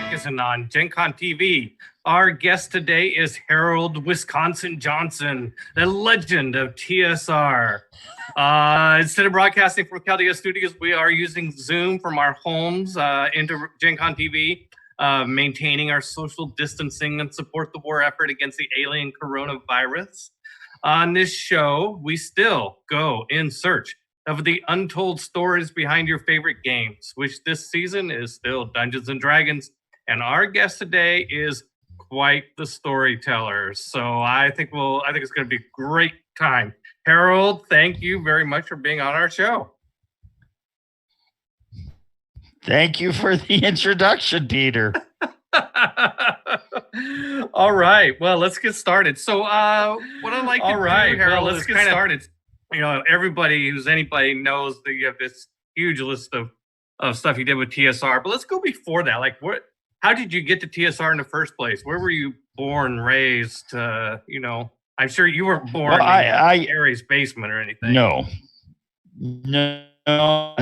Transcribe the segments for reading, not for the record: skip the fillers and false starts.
Adkison on Gen Con TV. Our guest today is Harold Wisconsin Johnson, the legend of TSR. Instead of broadcasting from Chaldea Studios, we are using Zoom from our homes into Gen Con TV, maintaining our social distancing and support the war effort against the alien coronavirus. On this show, we still go in search of the untold stories behind your favorite games, which this season is still Dungeons and Dragons. And our guest today is quite the storyteller. So I think it's going to be a great time. Harold, thank you very much for being on our show. Thank you for the introduction, Peter. All right. Well, let's get started. So what I'd like to do, Harold, let's get started. You know, everybody who's anybody knows that you have this huge list of stuff you did with TSR. But let's go before that. Like, how did you get to TSR in the first place? Where were you born, raised? You know, I'm sure you weren't born in Gary's basement or anything. No. I'm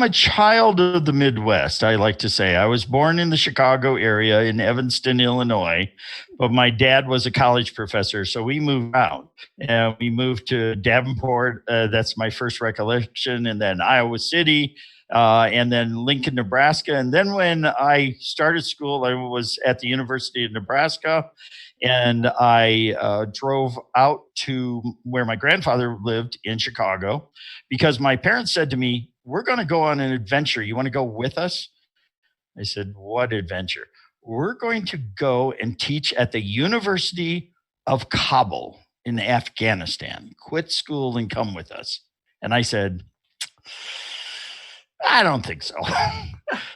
a child of the Midwest, I like to say. I was born in the Chicago area in Evanston, Illinois, but my dad was a college professor, so we moved out. And we moved to Davenport. That's my first recollection. And then Iowa City, and then Lincoln, Nebraska. And then when I started school, I was at the University of Nebraska. And I drove out to where my grandfather lived in Chicago because my parents said to me, "We're going to go on an adventure. You want to go with us?" I said, "What adventure?" "We're going to go and teach at the University of Kabul in Afghanistan. Quit school and come with us." And I said, "I don't think so."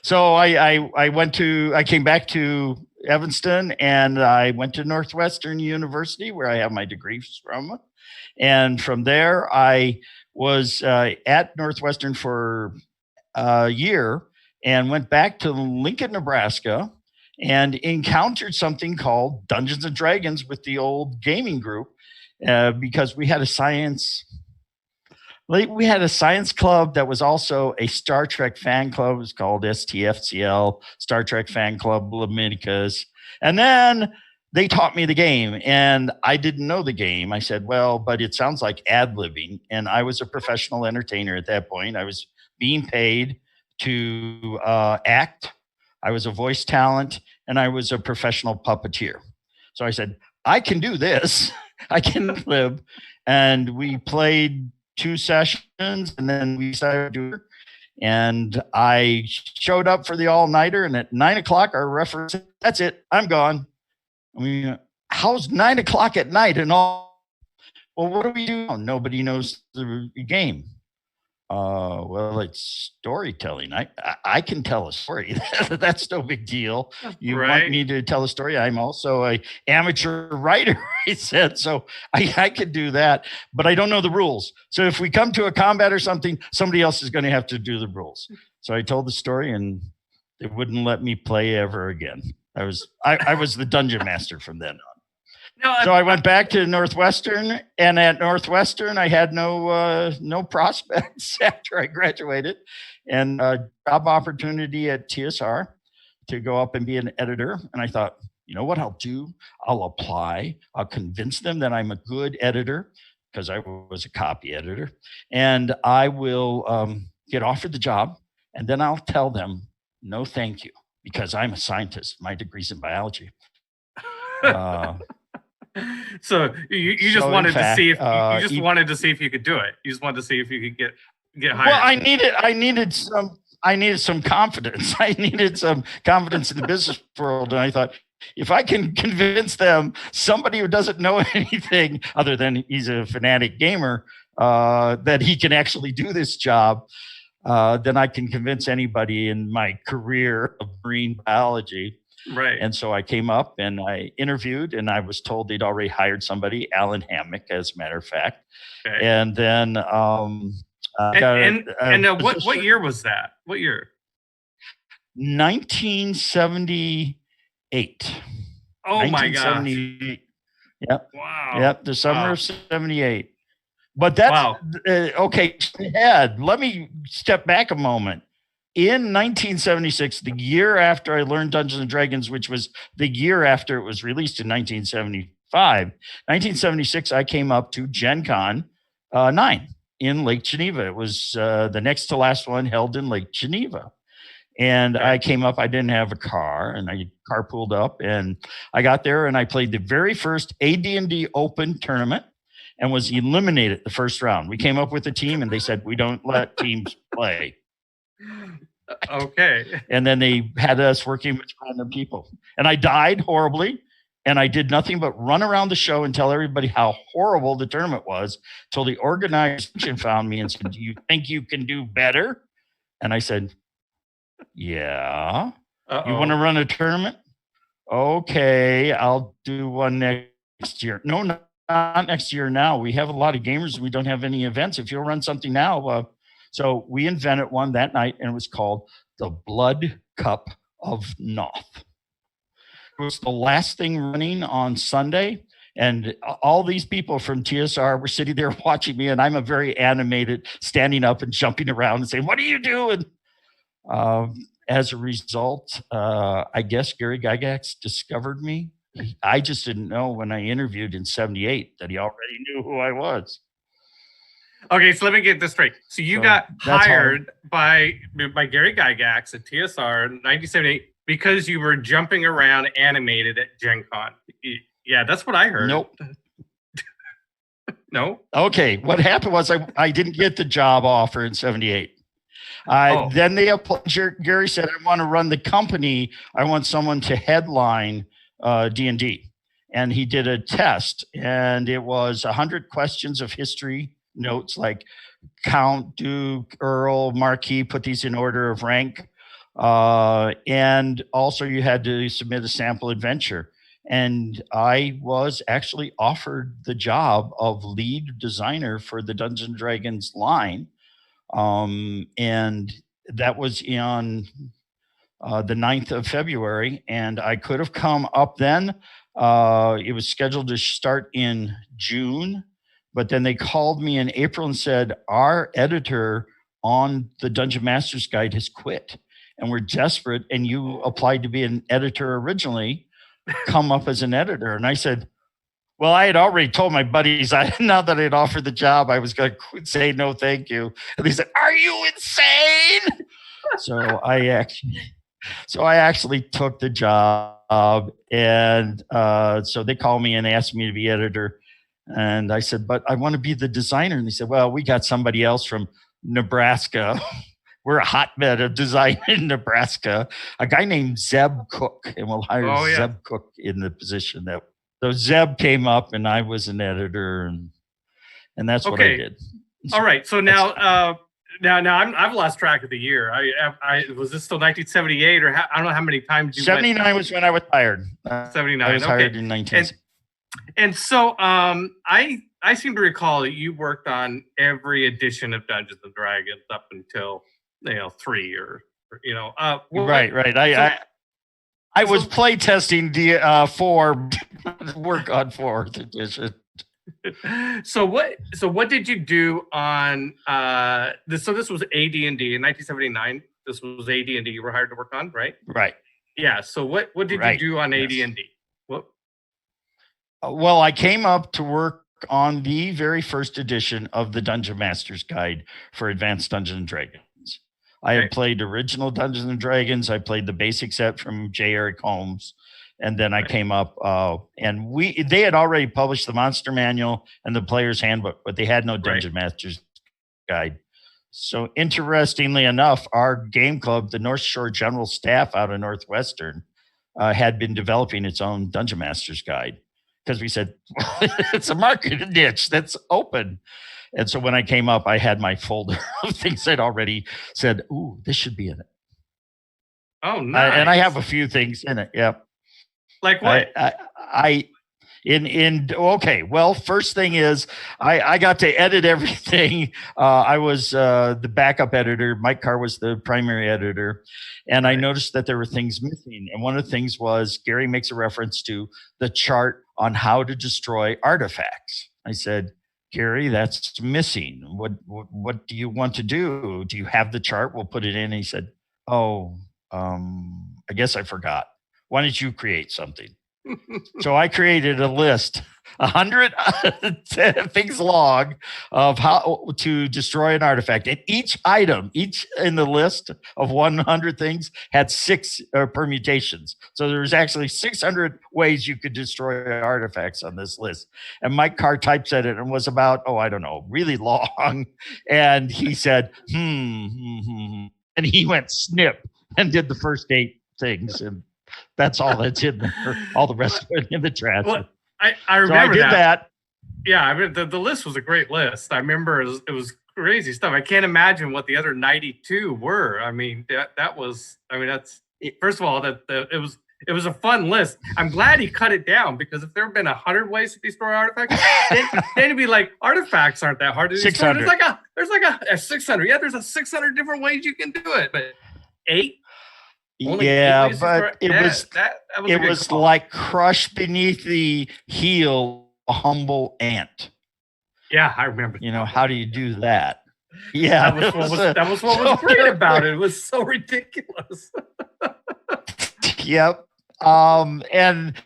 So I came back to Evanston, and I went to Northwestern University, where I have my degrees from. And from there, I was at Northwestern for a year and went back to Lincoln, Nebraska, and encountered something called Dungeons and Dragons with the old gaming group, because we had a science club that was also a Star Trek fan club. It was called STFCL, Star Trek Fan Club Leviticus. And then they taught me the game, and I didn't know the game. I said, "Well, but it sounds like ad-libbing." And I was a professional entertainer at that point. I was being paid to act. I was a voice talent, and I was a professional puppeteer. So I said, "I can do this. I can live." And we played 2 sessions, and then we decided to do it. And I showed up for the all-nighter, and at 9:00, our referee said, "That's it, I'm gone." I mean, how's 9:00 at night and all? "Well, what do we do now? Nobody knows the game." Well, it's storytelling. I can tell a story. That's no big deal. You want me to tell a story? I'm also an amateur writer, I said. So I could do that, but I don't know the rules. So if we come to a combat or something, somebody else is going to have to do the rules. So I told the story, and they wouldn't let me play ever again. I was the dungeon master from then on. So I went back to Northwestern, and at Northwestern, I had no prospects after I graduated, and a job opportunity at TSR to go up and be an editor. And I thought, you know what I'll do? I'll apply. I'll convince them that I'm a good editor, because I was a copy editor, and I will get offered the job, and then I'll tell them, "No, thank you," because I'm a scientist. My degree's in biology. So you just wanted to see if you could do it. You just wanted to see if you could get hired. Well, I needed some confidence. I needed some confidence in the business world, and I thought, if I can convince them, somebody who doesn't know anything other than he's a fanatic gamer, that he can actually do this job, then I can convince anybody in my career of marine biology. Right. And so I came up and I interviewed, and I was told they'd already hired somebody, Alan Hammock, as a matter of fact. Okay. And then what year was that? What year? 1978. Oh my gosh. Yep. Wow. Yep. The summer of 78. But that's okay. Ed, let me step back a moment. in 1976, the year after I learned Dungeons and Dragons, which was the year after it was released in 1975, 1976, I came up to Gen Con 9 in Lake Geneva. It was the next to last one held in Lake Geneva. And I came up, I didn't have a car, and I carpooled up, and I got there and I played the very first AD&D Open tournament and was eliminated the first round. We came up with a team and they said, we don't let teams play. Okay. And then they had us working with random people. And I died horribly. And I did nothing but run around the show and tell everybody how horrible the tournament was till the organization found me and said, do you think you can do better? And I said, yeah. You want to run a tournament? Okay, I'll do one next year. No, not next year now. We have a lot of gamers. We don't have any events. If you'll run something now. So we invented one that night, and it was called the Blood Cup of Noth. It was the last thing running on Sunday, and all these people from TSR were sitting there watching me, and I'm a very animated, standing up and jumping around and saying, what are you doing? As a result, I guess Gary Gygax discovered me. I just didn't know when I interviewed in 78 that he already knew who I was. Okay, so let me get this straight. So you got hired by Gary Gygax at TSR in 1978 because you were jumping around animated at Gen Con. Yeah, that's what I heard. Nope. No? Okay, what happened was I didn't get the job offer in 78. Then Gary said, I want to run the company. I want someone to headline D&D. And he did a test, and it was 100 questions of history notes like Count, Duke, Earl, Marquis, put these in order of rank. And also you had to submit a sample adventure. And I was actually offered the job of lead designer for the Dungeons & Dragons line. And that was on the 9th of February, and I could have come up then. It was scheduled to start in June, but then they called me in April and said, our editor on the Dungeon Master's Guide has quit, and we're desperate, and you applied to be an editor originally, come up as an editor. And I said, well, I had already told my buddies now that I'd offered the job, I was going to say no, thank you. And they said, are you insane? So I actually took the job, and so they called me and asked me to be editor. And I said, but I want to be the designer. And they said, well, we got somebody else from Nebraska. We're a hotbed of design in Nebraska. A guy named Zeb Cook, and we'll hire Zeb Cook in the position that. So Zeb came up, and I was an editor, and that's what I did. All right. So now I've lost track of the year. I was this still 1978 or I don't know how many times you 79 was when I was hired. 79. I was hired in 19. And so I seem to recall that you worked on every edition of Dungeons and Dragons up until 3 or right. I was play testing for work on 4th edition. So what did you do on this? So this was AD&D in 1979. This was AD&D you were hired to work on, right? Right. Yeah. So what did you do on AD&D? Yes. What? Well, I came up to work on the very first edition of the Dungeon Master's Guide for Advanced Dungeons and Dragons. I had played original Dungeons and Dragons. I played the basic set from J. Eric Holmes. And then I came up and they had already published the Monster Manual and the Player's Handbook, but they had no Dungeon Master's Guide. So interestingly enough, our game club, the North Shore General Staff out of Northwestern, had been developing its own Dungeon Master's Guide because we said, it's a market niche that's open. And so when I came up, I had my folder of things I'd already said, ooh, this should be in it. Oh, nice. And I have a few things in it. Yeah. Like what? Okay. Well, first thing is I got to edit everything. I was the backup editor. Mike Carr was the primary editor. And I noticed that there were things missing. And one of the things was Gary makes a reference to the chart on how to destroy artifacts. I said, Gary, that's missing. What do you want to do? Do you have the chart? We'll put it in. And he said, Oh, I guess I forgot. Why don't you create something? So I created a list, 100 things long of how to destroy an artifact. And each item, each in the list of 100 things had 6 permutations. So there's actually 600 ways you could destroy artifacts on this list. And Mike Carr typeset it and was about, I don't know, really long. And he said, and he went snip and did the first 8 things. And that's all that's in there. All the rest of it in the trash. Well, I remember so I did that. Yeah, I mean the list was a great list. I remember it was crazy stuff. I can't imagine what the other 92 were. I mean that's first of all it was a fun list. I'm glad he cut it down because if there had been 100 ways to destroy artifacts, then it'd be like artifacts aren't that hard to destroy. There's like a 600. Yeah, there's a 600 different ways you can do it, but 8. Yeah, but it was like crushed beneath the heel a humble ant. Yeah, I remember. How do you do that? Yeah, that was what was great about it. It was so ridiculous. Yep. And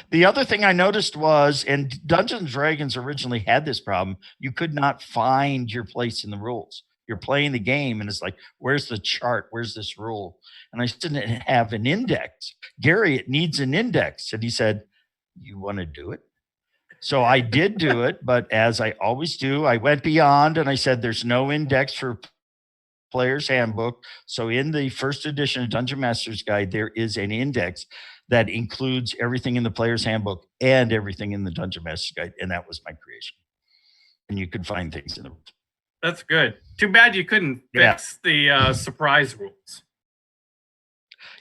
the other thing I noticed was, and Dungeons and Dragons originally had this problem, you could not find your place in the rules. You're playing the game and it's like, where's the chart? Where's this rule? And I didn't have an index. Gary, it needs an index. And he said, you want to do it? So I did do it, but as I always do, I went beyond and I said, there's no index for Player's Handbook. So in the first edition of Dungeon Master's Guide, there is an index that includes everything in the Player's Handbook and everything in the Dungeon Master's Guide. And that was my creation. And you could find things in the rules. That's good. Too bad you couldn't fix the surprise rules.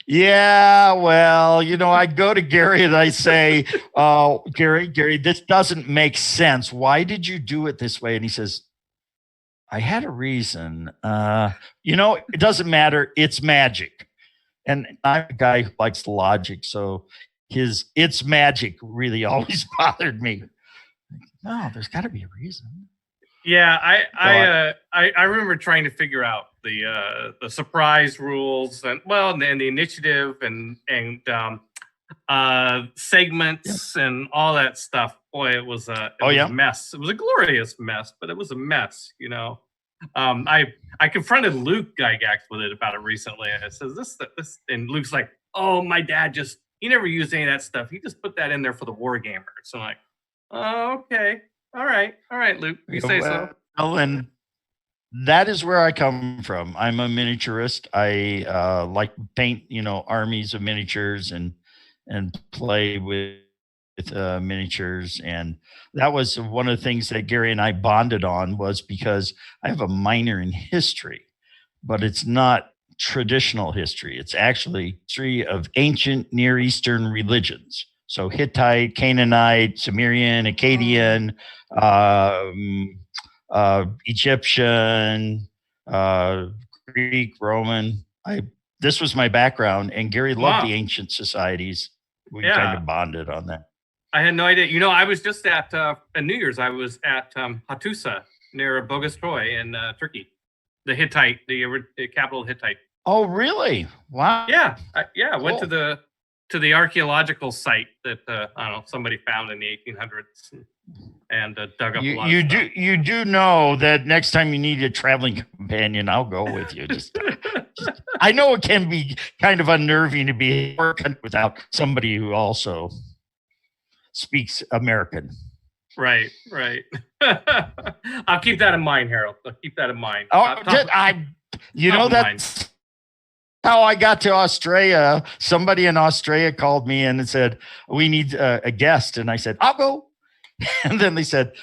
Yeah, well, I go to Gary and I say, Gary, this doesn't make sense. Why did you do it this way? And he says, I had a reason. It doesn't matter. It's magic. And I'm a guy who likes logic. So it's magic really always bothered me. No, there's got to be a reason. Yeah, I remember trying to figure out the surprise rules and the initiative and segments and all that stuff. Boy, it was a mess. It was a glorious mess, but it was a mess. I confronted Luke Gygax with it about it recently. I said this, and Luke's like, "Oh, my dad he never used any of that stuff. He just put that in there for the war gamers." So I'm like, "Oh, okay." All right, Luke. You say so. Well, and that is where I come from. I'm a miniaturist. I like paint, armies of miniatures and play with miniatures. And that was one of the things that Gary and I bonded on, was because I have a minor in history, but it's not traditional history. It's actually history of ancient Near Eastern religions. So Hittite, Canaanite, Sumerian, Akkadian, Egyptian, Greek, Roman. This was my background, and Gary loved the ancient societies. We kind of bonded on that. I had no idea. I was just at New Year's. I was at Hattusa near Boghaz-Köy in Turkey, the Hittite, the capital of Hittite. Oh, really? Wow. Yeah, I went to the archaeological site that somebody found in the 1800s and dug up a lot of stuff. You do know that next time you need a traveling companion, I'll go with you. I know it can be kind of unnerving to be working without somebody who also speaks American. Right. I'll keep that in mind, Harold. I'll keep that in mind. That's how I got to Australia. Somebody in Australia called me and said, we need a guest. And I said, I'll go. And then they said,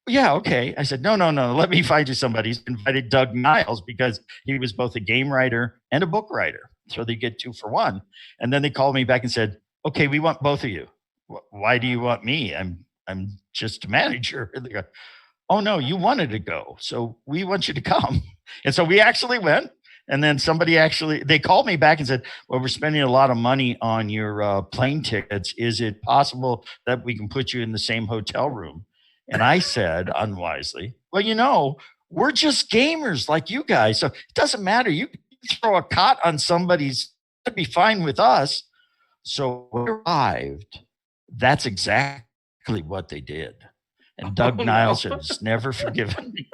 yeah, okay. I said, no. Let me find you somebody. He's invited Doug Niles because he was both a game writer and a book writer. So they get 2 for 1. And then they called me back and said, okay, we want both of you. Why do you want me? I'm just a manager. And they go, oh no, you wanted to go. So we want you to come. And so we actually went. And then they called me back and said, well, we're spending a lot of money on your plane tickets. Is it possible that we can put you in the same hotel room? And I said unwisely, well, we're just gamers like you guys. So it doesn't matter. You throw a cot on somebody's, that'd be fine with us. So when we arrived, that's exactly what they did. And Doug Niles has never forgiven me.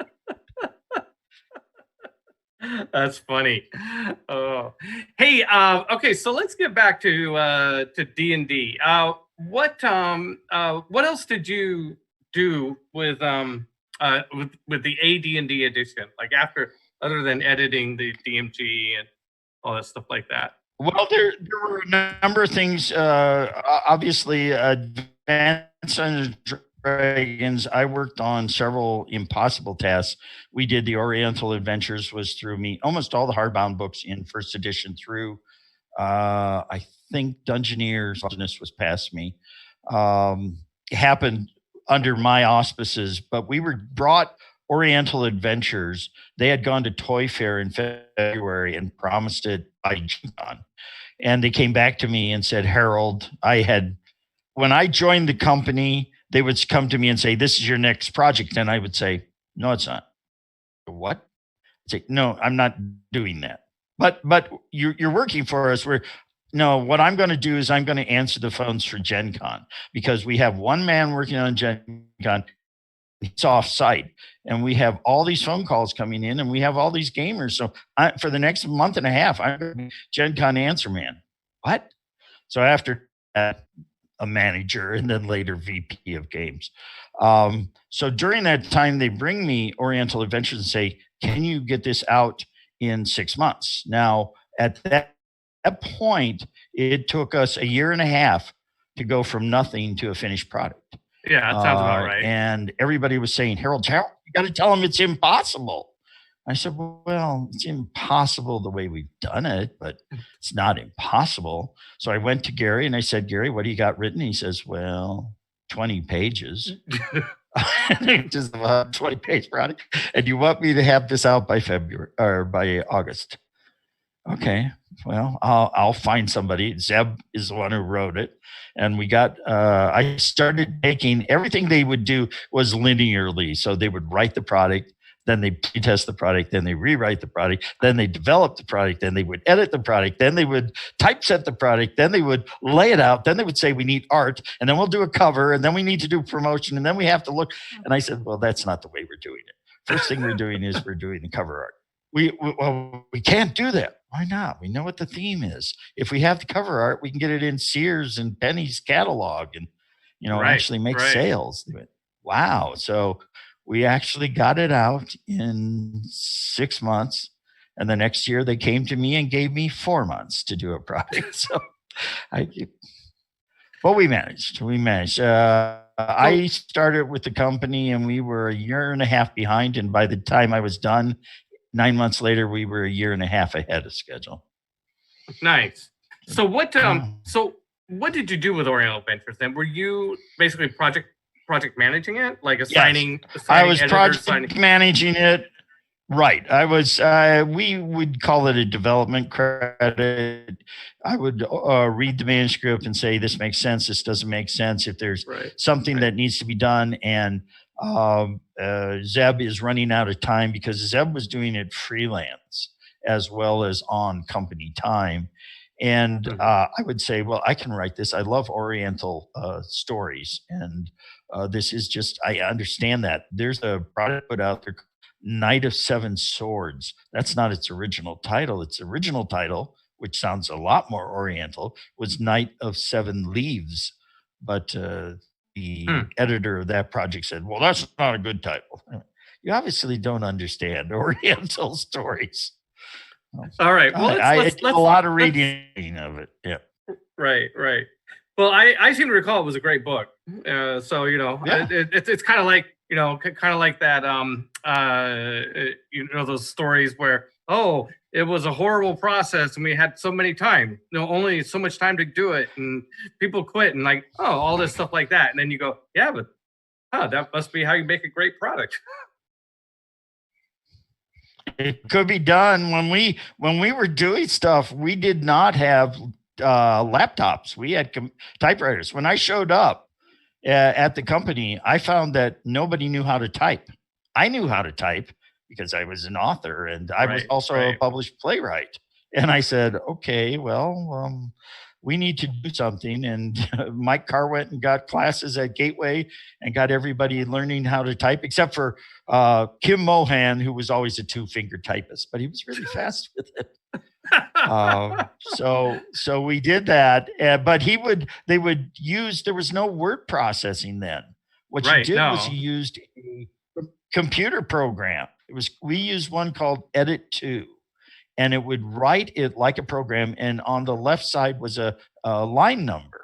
That's funny. Oh, hey, okay, so let's get back to D&D. What else did you do with the AD&D edition? Like after, other than editing the DMG and all that stuff like that. Well, there were a number of things. Obviously, Advanced and Dragons, I worked on several impossible tasks. We did the Oriental Adventures was through me. Almost all the hardbound books in first edition through, I think Dungeoneers was past me. Happened under my auspices, but we were brought Oriental Adventures. They had gone to Toy Fair in February and promised it by Gen Con. And they came back to me and said, Harold, when I joined the company, they would come to me and say, this is your next project. And I would say, no, it's not. What? I'd say, no, I'm not doing that. But you're working for us. No, what I'm going to do is I'm going to answer the phones for Gen Con, because we have one man working on Gen Con. It's off site, and we have all these phone calls coming in, and we have all these gamers. So for the next month and a half, I'm going to be Gen Con answer man. What? So after that, a manager, and then later VP of games. So during that time, they bring me Oriental Adventures and say, can you get this out in 6 months? Now, at that point, it took us a year and a half to go from nothing to a finished product. Yeah, that sounds about right. And everybody was saying, Harold, you got to tell them it's impossible. I said, well, it's impossible the way we've done it, but it's not impossible. So I went to Gary and I said, Gary, what do you got written? He says, well, 20 pages. Just a 20-page product. And you want me to have this out by February or by August? Okay, well, I'll find somebody. Zeb is the one who wrote it. And we got, I started taking, everything they would do was linearly. So they would write the product, then they test the product, then they rewrite the product, then they develop the product, then they would edit the product, then they would typeset the product, then they would lay it out, then they would say we need art, and then we'll do a cover, and then we need to do promotion, and then we have to look. And I said, well, that's not the way we're doing it. First thing we're doing is we're doing the cover art. We can't do that. Why not? We know what the theme is. If we have the cover art, we can get it in Sears and Penny's catalog and, actually make sales. Wow. So we actually got it out in 6 months. And the next year they came to me and gave me 4 months to do a project. So we managed. I started with the company and we were a year and a half behind. And by the time I was done, 9 months later, we were a year and a half ahead of schedule. Nice. So what did you do with Oriental Adventures then? Were you basically project managing it, like assigning? Yes. I was project managing it. Right. I was. We would call it a development credit. I would read the manuscript and say, "This makes sense. This doesn't make sense." If there's something that needs to be done, and Zeb is running out of time because Zeb was doing it freelance as well as on company time. And I would say, well, I can write this. I love Oriental stories. And this is just, I understand that. There's a product put out there, Knight of Seven Swords. That's not its original title. Its original title, which sounds a lot more Oriental, was Knight of Seven Leaves. But the editor of that project said, well, that's not a good title. You obviously don't understand Oriental stories. All right. Well, I did a lot of reading of it. Yeah. Right. Well, I seem to recall it was a great book. So, it's kind of like, that, those stories where, it was a horrible process and we had so many time, only so much time to do it, and people quit and all this stuff like that. And then you go, yeah, but that must be how you make a great product. It could be done. When we were doing stuff, we did not have laptops. We had typewriters. When I showed up at the company, I found that nobody knew how to type. I knew how to type, because I was an author and I was Right, also a right. published playwright. And I said, okay, well, we need to do something. And Mike Carr went and got classes at Gateway and got everybody learning how to type, except for Kim Mohan, who was always a 2-finger typist, but he was really fast with it. So we did that, but they would use, there was no word processing then. What you Right, did was no. you used a computer program. We used one called Edit 2, and it would write it like a program. And on the left side was a line number.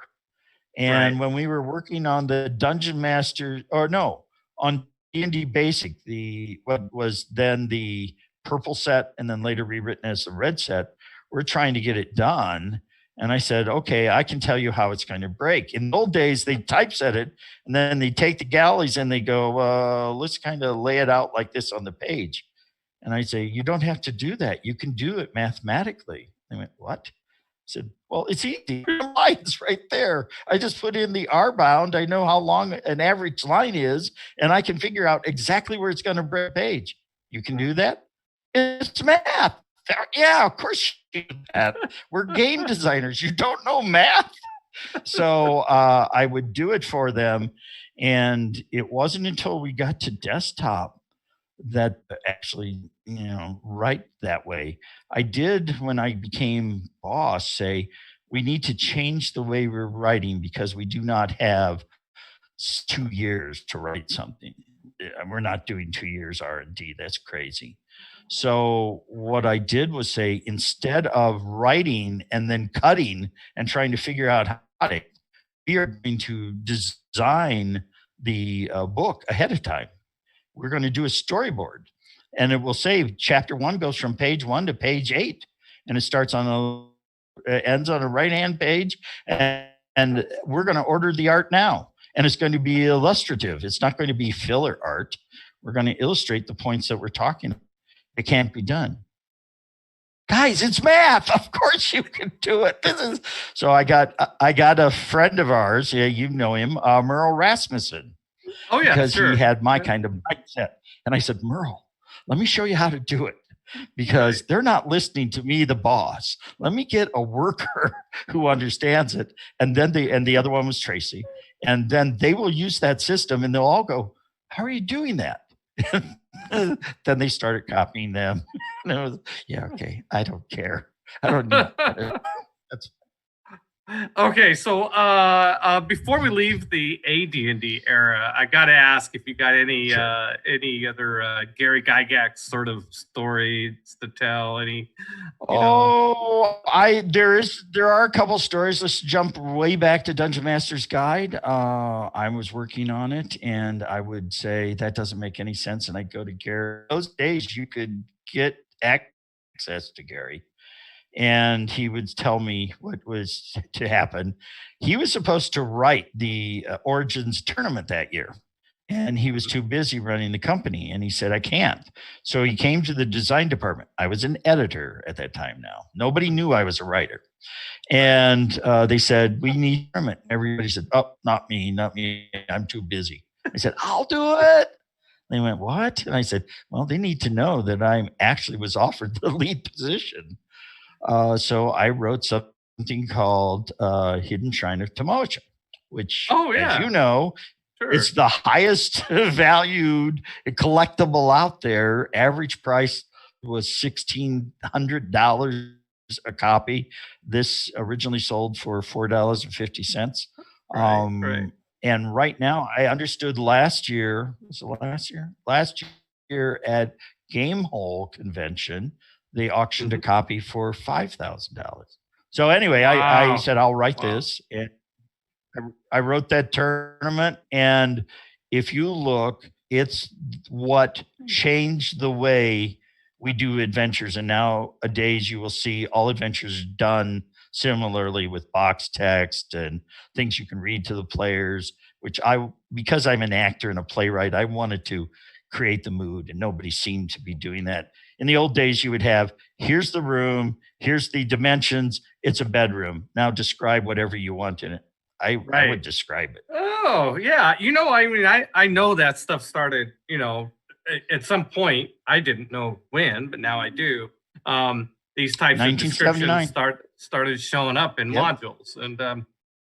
And Right. when we were working on the Dungeon Master, or no, on D&D Basic, what was then the purple set and then later rewritten as the red set, we're trying to get it done. And I said, okay, I can tell you how it's going to break. In the old days, they typeset it, and then they take the galleys and they go, let's kind of lay it out like this on the page. And I say, you don't have to do that. You can do it mathematically. They went, what? I said, well, it's easy. The line's right there. I just put in the R bound. I know how long an average line is, and I can figure out exactly where it's going to break a page. You can do that? It's math. Yeah, of course you do that. We're game designers. You don't know math? So I would do it for them. And it wasn't until we got to desktop that actually, write that way. I did, when I became boss, say, we need to change the way we're writing because we do not have 2 years to write something. We're not doing 2 years R&D. That's crazy. So what I did was say, instead of writing and then cutting and trying to figure out how to, we are going to design the book ahead of time. We're going to do a storyboard, and it will say chapter 1 goes from page 1 to page 8, and it starts on ends on a right-hand page, and we're going to order the art now, and it's going to be illustrative. It's not going to be filler art. We're going to illustrate the points that we're talking about. It can't be done. Guys, it's math. Of course you can do it. So I got a friend of ours. Yeah, you know him, Merle Rasmussen. Oh yeah, because sure. he had my kind of mindset. And I said, Merle, let me show you how to do it, because they're not listening to me, the boss. Let me get a worker who understands it. And then the other one was Tracy. And then they will use that system and they'll all go, how are you doing that? Then they started copying them. And I was, yeah, okay, I don't care. I don't need it. That's Okay, so before we leave the AD&D era, I gotta ask if you got any Sure. any other Gary Gygax sort of stories to tell. Any, there are a couple stories. Let's jump way back to Dungeon Master's Guide. I was working on it, and I would say that doesn't make any sense. And I'd go to Gary. Those days, you could get access to Gary, and he would tell me what was to happen. He was supposed to write the Origins tournament that year, and he was too busy running the company, and he said, I can't. So he came to the design department. I was an editor at that time. Now nobody knew I was a writer, and they said, we need a tournament. Everybody said, oh, not me, I'm too busy. I said, I'll do it. They went, what? And I said, well, they need to know that I actually was offered the lead position. So I wrote something called Hidden Shrine of Tamocha, which, as you know, it's the highest valued collectible out there. Average price was $1,600 a copy. This originally sold for $4.50. Right. And right now, I understood last year at Gamehole Convention, they auctioned a copy for $5,000. So anyway, I said, I'll write this. And I wrote that tournament. And if you look, it's what changed the way we do adventures. And nowadays you will see all adventures done similarly with box text and things you can read to the players, because I'm an actor and a playwright, I wanted to create the mood, and nobody seemed to be doing that. In the old days, you would have, here's the room, here's the dimensions, it's a bedroom. Now describe whatever you want in it. I would describe it. Oh, yeah. I mean, I know that stuff started, at some point, I didn't know when, but now I do. These types of descriptions started showing up in modules,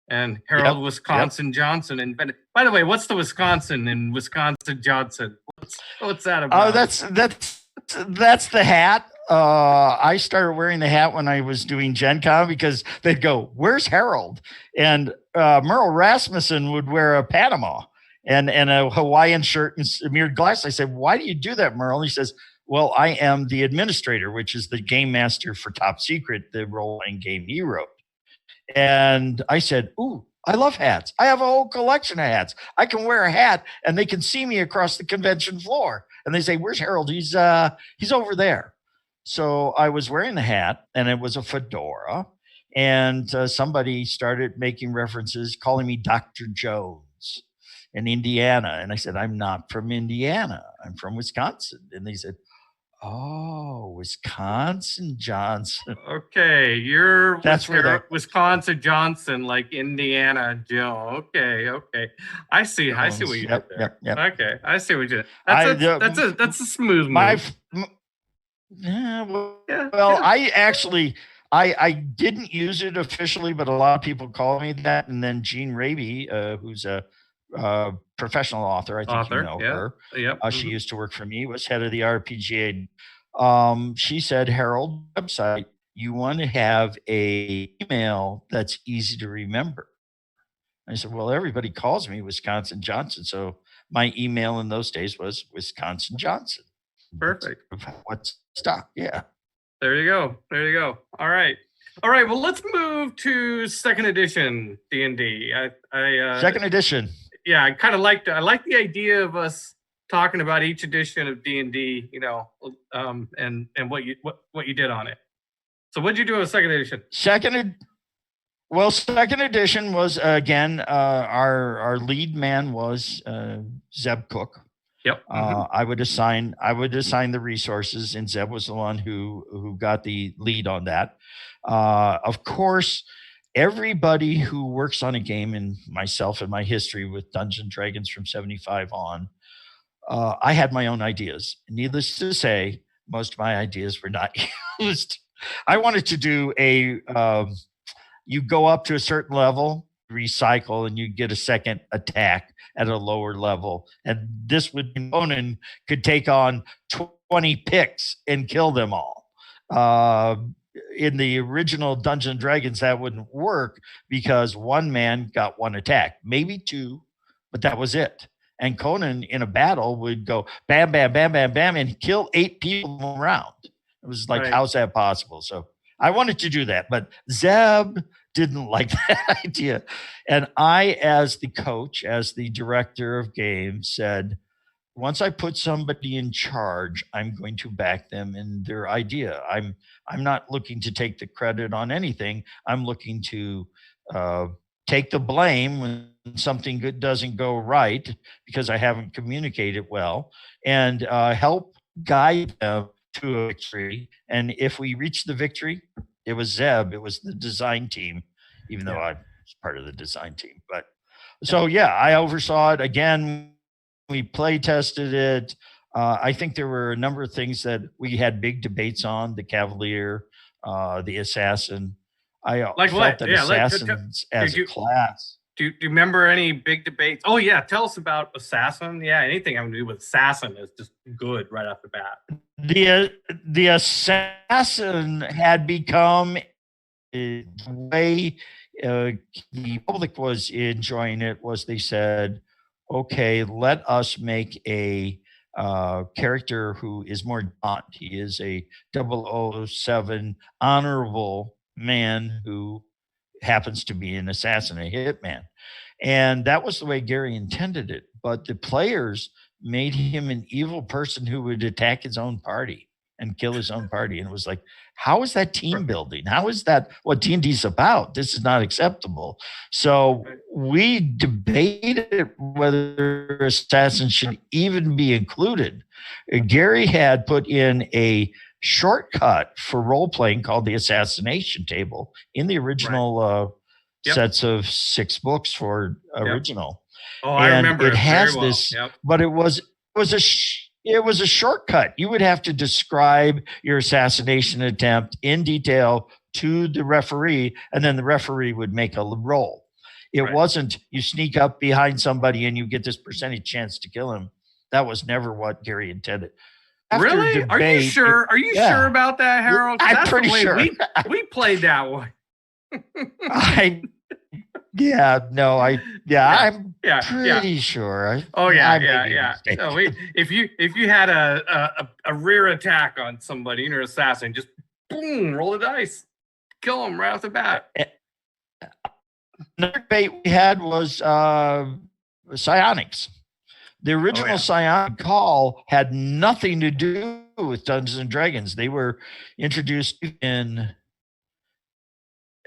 and Harold Wisconsin Johnson. And by the way, what's the Wisconsin in Wisconsin Johnson? What's that about? Oh, that's the hat. I started wearing the hat when I was doing Gen Con because they'd go, "Where's Harold?" And Merle Rasmussen would wear a Panama and a Hawaiian shirt and mirrored glass. I said, "Why do you do that, Merle?" And he says, "Well, I am the administrator, which is the game master for Top Secret, the role-playing game he wrote." And I said, "Ooh, I love hats. I have a whole collection of hats. I can wear a hat and they can see me across the convention floor." And they say, "Where's Harold?" He's over there." So I was wearing the hat and it was a fedora. And somebody started making references, calling me Dr. Jones in Indiana. And I said, "I'm not from Indiana. I'm from Wisconsin." And they said, "Oh, Wisconsin Johnson." Okay, that's where Wisconsin Johnson, like Indiana Joe. Okay. I see what you did there. Yep. Okay, I see what you did. That's a smooth move. I actually I didn't use it officially, but a lot of people call me that. And then Jean Raby, who's a professional author, I think you know her. Yep. She used to work for me, was head of the RPGA. She said, "Harold, website, you want to have a email that's easy to remember." I said, "Well, everybody calls me Wisconsin Johnson." So my email in those days was Wisconsin Johnson. Perfect. What's stuck? Yeah. There you go. All right. Well, let's move to second edition D&D. Second edition. Yeah, I like the idea of us talking about each edition of D&D, and what you did on it. So what did you do with second edition? Second edition was again our lead man was Zeb Cook. Yep. I would assign the resources, and Zeb was the one who got the lead on that. Of course, everybody who works on a game, and myself and my history with Dungeons & Dragons from 75 on, I had my own ideas. Needless to say, most of my ideas were not used. I wanted to do you go up to a certain level, recycle, and you get a second attack at a lower level. And this Conan could take on 20 picks and kill them all. In the original Dungeons & Dragons, that wouldn't work because one man got one attack, maybe two, but that was it. And Conan in a battle would go bam, bam, bam, bam, bam, and kill 8 people around. It was like, How's that possible? So I wanted to do that, but Zeb didn't like that idea. And I, as the coach, as the director of games, said, once I put somebody in charge, I'm going to back them in their idea. I'm not looking to take the credit on anything. I'm looking to take the blame when something good doesn't go right because I haven't communicated well, and help guide them to a victory. And if we reach the victory, it was Zeb, it was the design team, even though I was part of the design team. But so, I oversaw it. Again, we play tested it. I think there were a number of things that we had big debates on: the Cavalier, the Assassin. I like felt what? that Assassins as a class. Do you remember any big debates? Oh yeah, tell us about Assassin. Yeah, anything having to do with Assassin is just good right off the bat. The Assassin had become the way the public was enjoying it was they said, okay, let us make a character who is more Daunt. He is a 007 honorable man who happens to be an assassin, a hitman. And that was the way Gary intended it. But the players made him an evil person who would attack his own party and kill his own party. And it was like, how is that team building? How is that what D&D is about? This is not acceptable. So we debated whether assassins should even be included. Gary had put in a shortcut for role-playing called the assassination table in the original sets of 6 books for original. Oh, I remember it has very well. this, but it was It was a shortcut. You would have to describe your assassination attempt in detail to the referee, and then the referee would make a roll. It Right. wasn't you sneak up behind somebody and you get this percentage chance to kill him. That was never what Gary intended. After Really? Are you debate, sure? Are you yeah. sure about that, Harold? 'Cause I'm that's pretty the way sure. we played that way. I'm pretty sure. Oh I yeah, may yeah, be yeah. mistaken. No, if you had a rear attack on somebody, you're an assassin, just boom, roll the dice, kill them right off the bat. Another debate we had was psionics. The original psionic call had nothing to do with Dungeons and Dragons. They were introduced in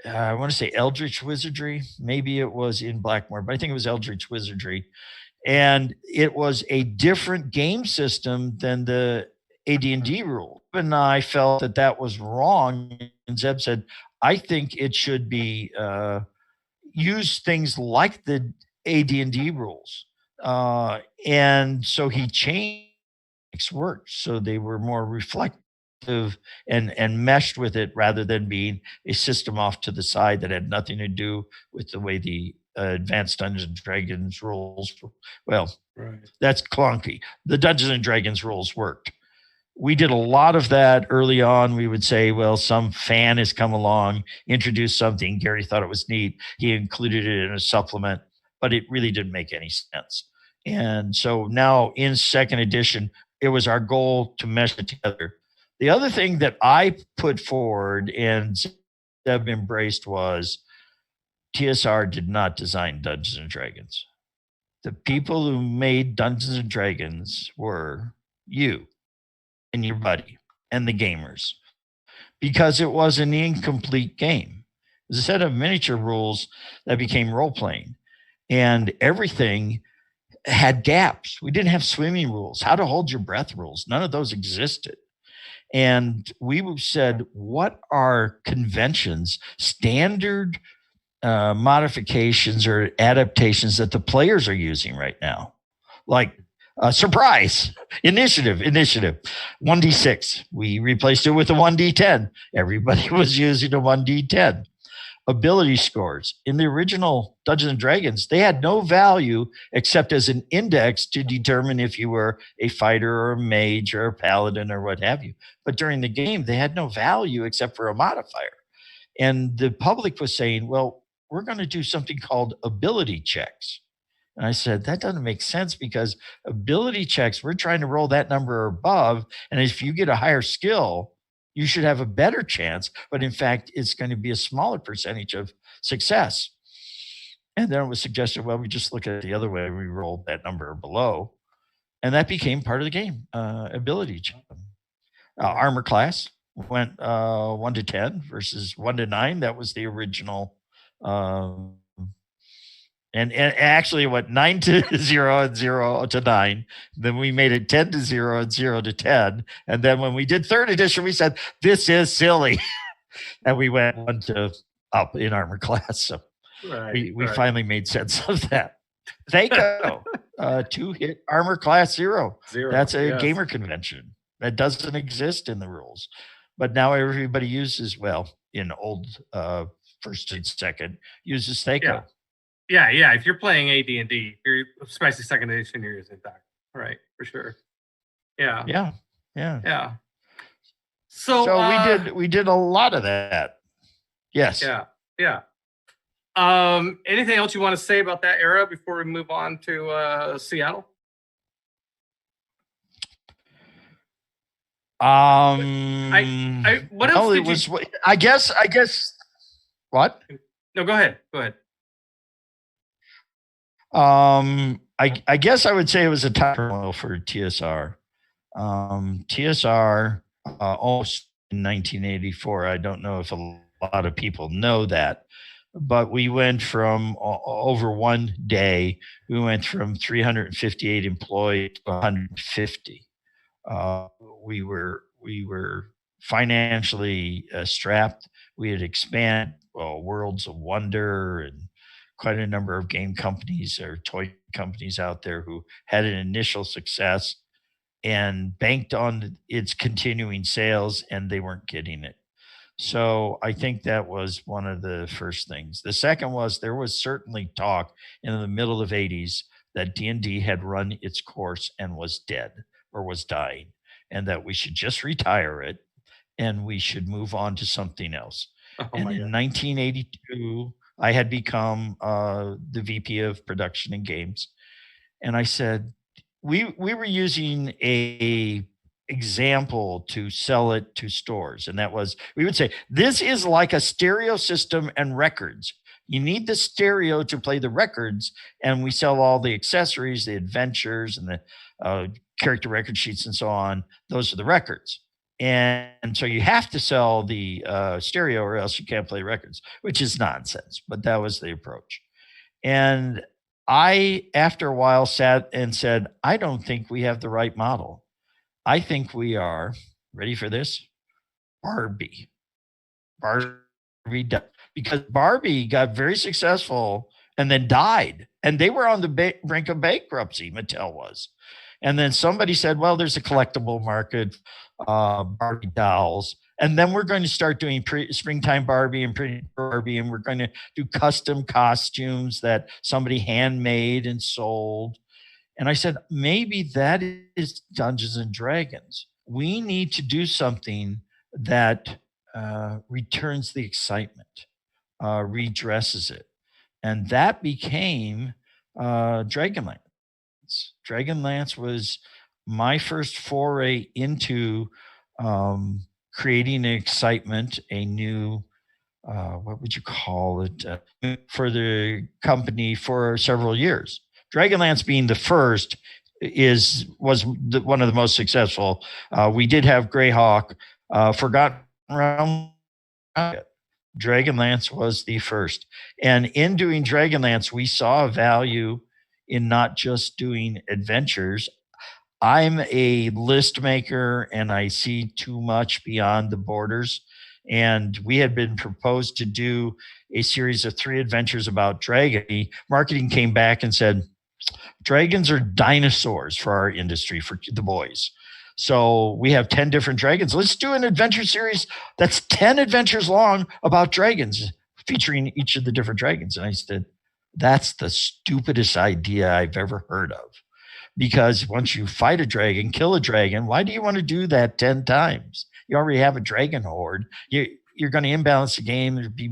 I want to say Eldritch Wizardry. Maybe it was in Blackmore, but I think it was Eldritch Wizardry. And it was a different game system than the AD&D rule. And I felt that that was wrong. And Zeb said, I think it should be use things like the AD&D rules. And so he changed work so they were more reflective and meshed with it rather than being a system off to the side that had nothing to do with the way the advanced Dungeons and Dragons rules. Well, Right. That's clunky. The Dungeons and Dragons rules worked. We did a lot of that early on. We would say, well, some fan has come along, introduced something. Gary thought it was neat. He included it in a supplement, but it really didn't make any sense. And so now in second edition, it was our goal to mesh it together. The other thing that I put forward and Zeb embraced was TSR did not design Dungeons and Dragons. The people who made Dungeons and Dragons were you and your buddy and the gamers, because it was an incomplete game. It was a set of miniature rules that became role playing, and everything had gaps. We didn't have swimming rules, how to hold your breath rules. None of those existed. And we said, what are conventions, standard modifications or adaptations that the players are using right now? Like surprise, initiative, 1d6. We replaced it with a 1d10. Everybody was using a 1d10. Ability scores. In the original Dungeons and Dragons, they had no value except as an index to determine if you were a fighter or a mage or a paladin or what have you. But during the game, they had no value except for a modifier. And the public was saying, well, we're going to do something called ability checks. And I said, that doesn't make sense, because ability checks, we're trying to roll that number above. And if you get a higher skill, you should have a better chance. But in fact, it's going to be a smaller percentage of success. And then it was suggested, well, we just look at it the other way. We rolled that number below. And that became part of the game, ability check. Armor class went 1 to 10 versus 1 to 9. That was the original. And actually it went 9 to 0 and 0 to 9. Then we made it 10 to 0 and 0 to 10. And then when we did third edition, we said, this is silly. And we went 1 to up in armor class. So we finally made sense of that. THACO, 2 hit armor class 0. That's a gamer convention that doesn't exist in the rules. But now everybody uses, well, in old first and second, uses THACO. Yeah. If you're playing AD&D, you're especially second edition, you're using that, right? For sure. Yeah. So we did a lot of that. Yes. Yeah. Anything else you want to say about that era before we move on to Seattle? What else I guess. What? No, go ahead. I guess I would say it was a time for TSR. TSR almost in 1984. I don't know if a lot of people know that, but we went from over one day, we went from 358 employees to 150. We were financially strapped. We had expanded Worlds of Wonder and quite a number of game companies or toy companies out there who had an initial success. and banked on its continuing sales, and they weren't getting it. So I think that was one of the first things. The second was there was certainly talk in the middle of '80s that D&D had run its course and was dead or was dying, and that we should just retire it and we should move on to something else. Oh And my in God. 1982, I had become the VP of production and games, and I said we were using a example to sell it to stores, and that was we would say this is like a stereo system and records. You need the stereo to play the records, and we sell all the accessories, the adventures, and the character record sheets, and so on. Those are the records. And so you have to sell the stereo, or else you can't play records, which is nonsense. But that was the approach. And I, after a while, sat and said, I don't think we have the right model. I think we are, ready for this? Barbie. Barbie, because Barbie got very successful and then died. And they were on the brink of bankruptcy, Mattel was. And then somebody said, well, there's a collectible market, Barbie dolls. And then we're going to start doing springtime Barbie and pretty Barbie, and we're going to do custom costumes that somebody handmade and sold. And I said, maybe that is Dungeons and Dragons. We need to do something that returns the excitement, redresses it. And that became Dragonlance. Dragonlance was my first foray into creating an excitement, a new, what would you call it, for the company for several years. Dragonlance being the first was one of the most successful. We did have GREYHAWK, Forgotten Realm. Dragonlance was the first. And in doing Dragonlance, we saw value in not just doing adventures. I'm a list maker and I see too much beyond the borders. And we had been proposed to do a series of 3 adventures about dragon. Marketing came back and said, dragons are dinosaurs for our industry, for the boys. So we have 10 different dragons. Let's do an adventure series that's 10 adventures long about dragons, featuring each of the different dragons. And I said, that's the stupidest idea I've ever heard of. Because once you fight a dragon, kill a dragon, why do you want to do that 10 times? You already have a dragon horde. You're going to imbalance the game. There'd be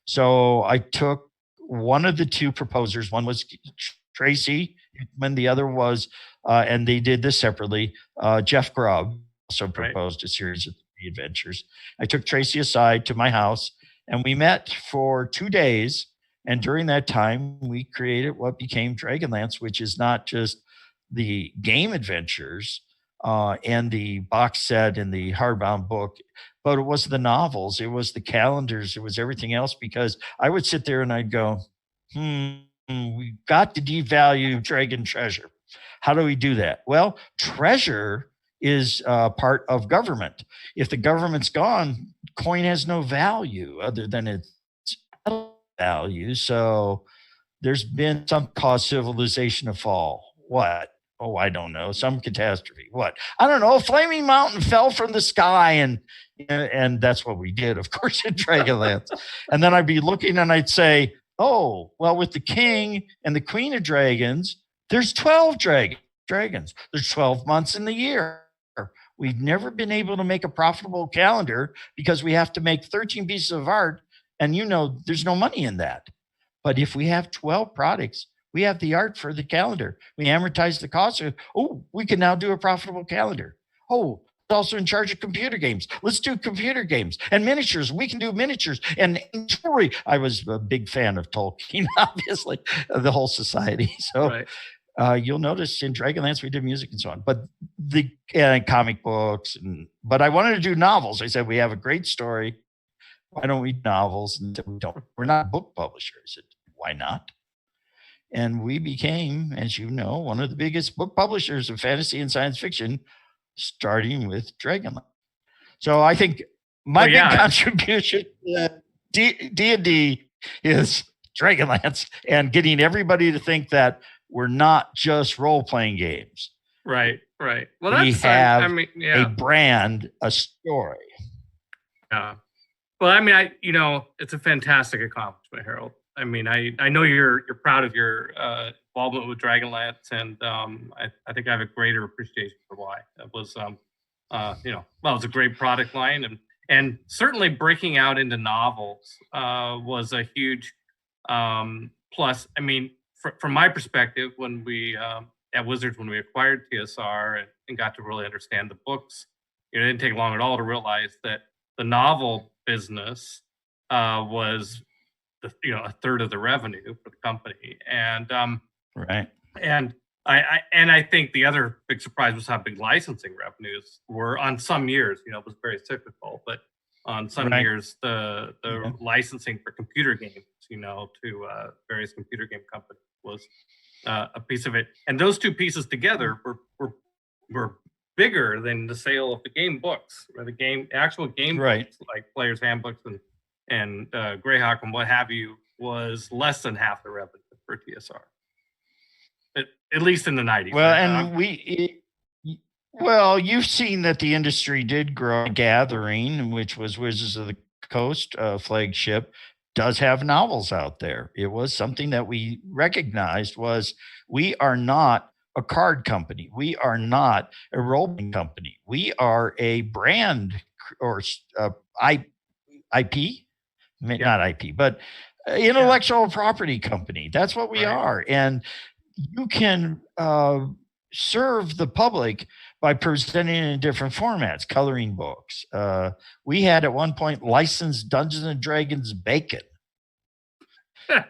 So I took one of the 2 proposers. One was Tracy, and the other was, and they did this separately, Jeff Grubb also proposed a series of 3 adventures. I took Tracy aside to my house, and we met for 2 days. And during that time, we created what became Dragonlance, which is not just the game adventures and the box set and the hardbound book, but it was the novels, it was the calendars, it was everything else. Because I would sit there and I'd go, we've got to devalue Dragon Treasure. How do we do that? Well, treasure is part of government. If the government's gone, coin has no value other than its value. So there's been some cause civilization to fall. What? Oh, I don't know. Some catastrophe. What? I don't know. A flaming mountain fell from the sky, and that's what we did, of course, in Dragonlance. And then I'd be looking and I'd say, oh, well, with the king and the queen of dragons, there's 12 dragons. There's 12 months in the year. We've never been able to make a profitable calendar because we have to make 13 pieces of art, and there's no money in that. But if we have 12 products, we have the art for the calendar. We amortize the cost. Oh, we can now do a profitable calendar. Oh, also in charge of computer games. Let's do computer games and miniatures. We can do miniatures and jewelry. I was a big fan of Tolkien, obviously, the whole society. So you'll notice in Dragonlance, we did music and so on, but the comic books. But I wanted to do novels. I said, we have a great story. Why don't we do novels? And we're not a book publisher. I said, why not? And we became, as you know, one of the biggest book publishers of fantasy and science fiction, starting with Dragonlance. So I think my big contribution to D&D is Dragonlance, and getting everybody to think that we're not just role-playing games. Right. Well, We that's have I mean, a yeah. brand, a story. Yeah. Well, I mean, it's a fantastic accomplishment, Harold. I mean, I know you're proud of your involvement with Dragonlance, and I think I have a greater appreciation for why. It was well, it's a great product line, and certainly breaking out into novels was a huge plus. I mean, from my perspective, when we at Wizards, when we acquired TSR and got to really understand the books, it didn't take long at all to realize that the novel business was a third of the revenue for the company, and Right. and I think the other big surprise was how big licensing revenues were on some years. It was very cyclical, but on some Right. years the Yeah. licensing for computer games, to various computer game companies was a piece of it, and those two pieces together were bigger than the sale of the game books or the actual game Right. books, like Player's Handbooks and GREYHAWK and what have you, was less than half the revenue for TSR. At least in the 90s. Well, right? and well, you've seen that the industry did grow. Gathering, which was Wizards of the Coast flagship, does have novels out there. It was something that we recognized was we are not a card company. We are not a role-playing company. We are a brand or IP, not IP, but intellectual property company. That's what we are. And you can serve the public by presenting in different formats, coloring books. We had at one point licensed Dungeons and Dragons bacon.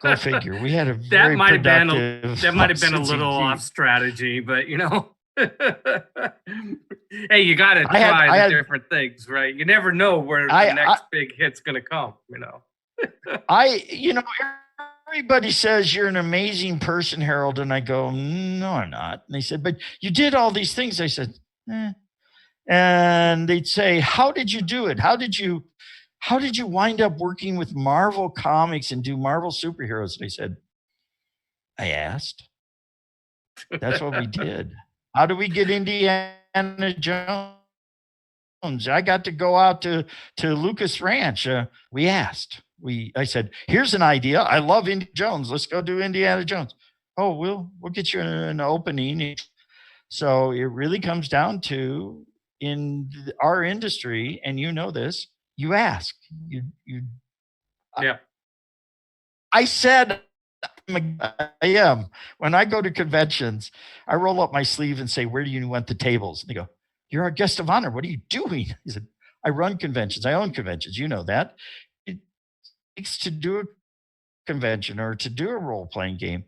Go figure. We had a very productive. That might have been a little off strategy, but hey, you got to try the different things, right? You never know where the next big hit's going to come. Everybody says you're an amazing person, Harold, and I go, no, I'm not. And they said, but you did all these things. I said, and they'd say, how did you do it? How did you wind up working with Marvel Comics and do Marvel superheroes? And I said, I asked. That's what we did. How do we get Indiana Jones? I got to go out to Lucas Ranch. We asked. I said, here's an idea. I love Indiana Jones. Let's go do Indiana Jones. Oh, we'll get you an opening. So it really comes down to, in our industry, and this, you ask. I said, I am. When I go to conventions, I roll up my sleeve and say, where do you want the tables? And they go, you're our guest of honor. What are you doing? He said, I run conventions. I own conventions. You know that. It takes to do a convention or to do a role-playing game.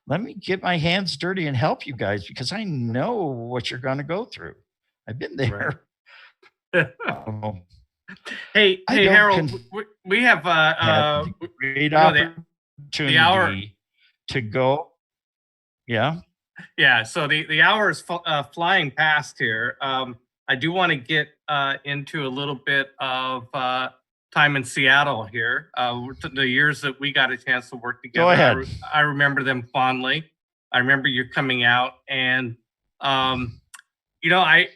Let me get my hands dirty and help you guys because I know what you're going to go through. I've been there. Hey, Harold, we have great opportunity to go. Yeah. Yeah. So the hour is flying past here. I do want to get into a little bit of time in Seattle here. The years that we got a chance to work together. Go ahead. I remember them fondly. I remember you coming out, and I